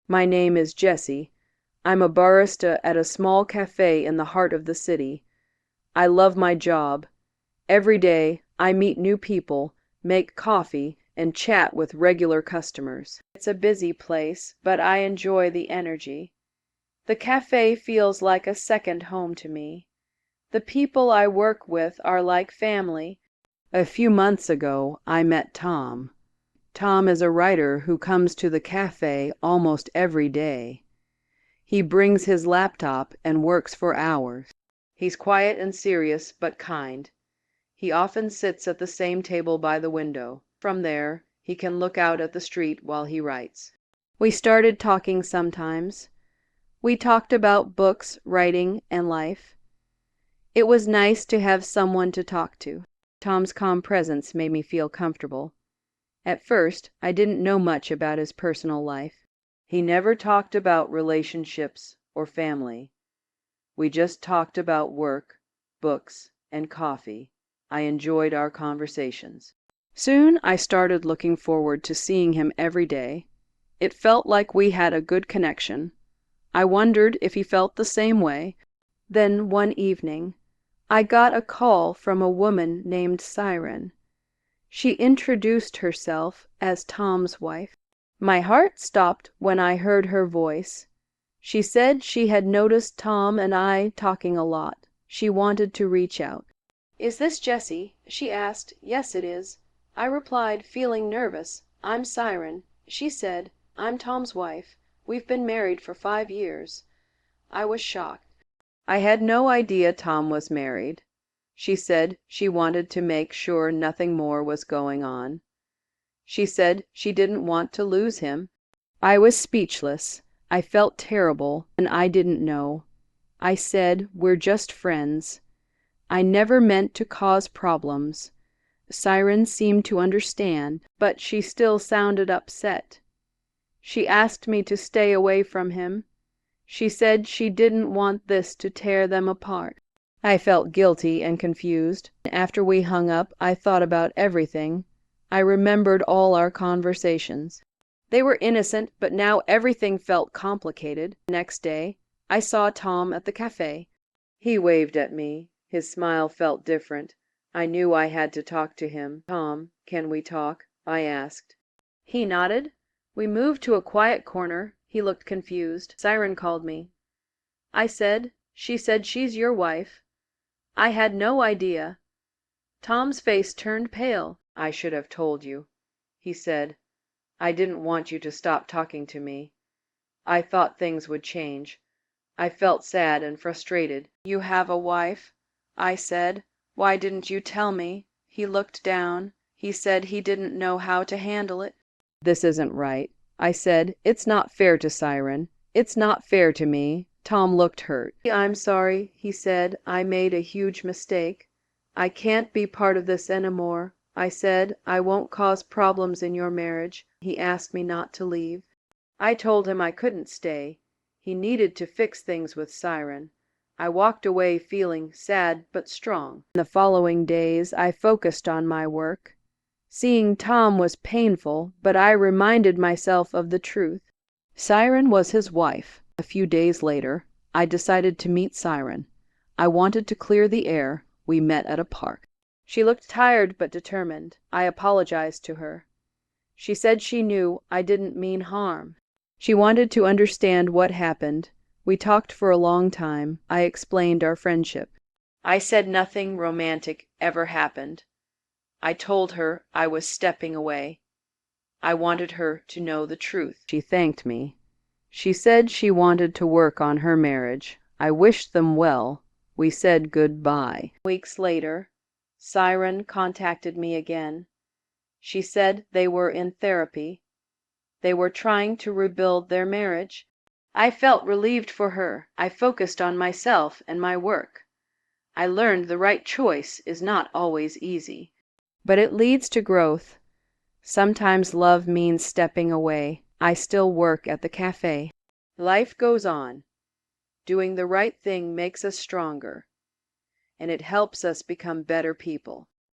My name is Jessie. I'm a barista at a small cafe in the heart of the city. I love my job. Every day, I meet new people, make coffee, and chat with regular customers. It's a busy place, but I enjoy the energy. The cafe feels like a second home to me. The people I work with are like family. A few months ago, I met Tom. Tom is a writer who comes to the cafe almost every day. He brings his laptop and works for hours. He's quiet and serious, but kind. He often sits at the same table by the window. From there, he can look out at the street while he writes. We started talking sometimes. We talked about books, writing, and life. It was nice to have someone to talk to. Tom's calm presence made me feel comfortable. At first, I didn't know much about his personal life. He never talked about relationships or family. We just talked about work, books, and coffee. I enjoyed our conversations. Soon I started looking forward to seeing him every day. It felt like we had a good connection. I wondered if he felt the same way. Then one evening, I got a call from a woman named Siren. She introduced herself as Tom's wife. My heart stopped when I heard her voice. She said she had noticed Tom and I talking a lot. She wanted to reach out. "Is this Jessie?" she asked. "Yes, it is." I replied, feeling nervous. "I'm Siren." She said, "I'm Tom's wife. We've been married for 5 years." I was shocked. I had no idea Tom was married. She said she wanted to make sure nothing more was going on. She said she didn't want to lose him. I was speechless. I felt terrible, and I didn't know. I said, "We're just friends." I never meant to cause problems. Siren seemed to understand, but she still sounded upset. She asked me to stay away from him. She said she didn't want this to tear them apart. I felt guilty and confused. After we hung up, I thought about everything. I remembered all our conversations. They were innocent, but now everything felt complicated. Next day, I saw Tom at the cafe. He waved at me. His smile felt different. I knew I had to talk to him. "Tom, can we talk?" I asked. He nodded. We moved to a quiet corner. He looked confused. "Siren called me." I said. "She said she's your wife." I had no idea. Tom's face turned pale. "I should have told you," he said. "I didn't want you to stop talking to me. I thought things would change." I felt sad and frustrated. "You have a wife?" I said. "Why didn't you tell me?" He looked down. He said he didn't know how to handle it. "This isn't right," I said. "It's not fair to Siren. It's not fair to me." Tom looked hurt. "I'm sorry," he said. "I made a huge mistake. I can't be part of this anymore." I said, "I won't cause problems in your marriage." He asked me not to leave. I told him I couldn't stay. He needed to fix things with Siren. I walked away feeling sad but strong. In the following days, I focused on my work. Seeing Tom was painful, but I reminded myself of the truth. Siren was his wife. A few days later, I decided to meet Siren. I wanted to clear the air. We met at a park. She looked tired but determined. I apologized to her. She said she knew I didn't mean harm. She wanted to understand what happened. We talked for a long time. I explained our friendship. I said nothing romantic ever happened. I told her I was stepping away. I wanted her to know the truth. She thanked me. She said she wanted to work on her marriage. I wished them well. We said goodbye. Weeks later, Siren contacted me again. She said they were in therapy. They were trying to rebuild their marriage. I felt relieved for her. I focused on myself and my work. I learned the right choice is not always easy, but it leads to growth. Sometimes love means stepping away. I still work at the cafe. Life goes on. Doing the right thing makes us stronger, and it helps us become better people.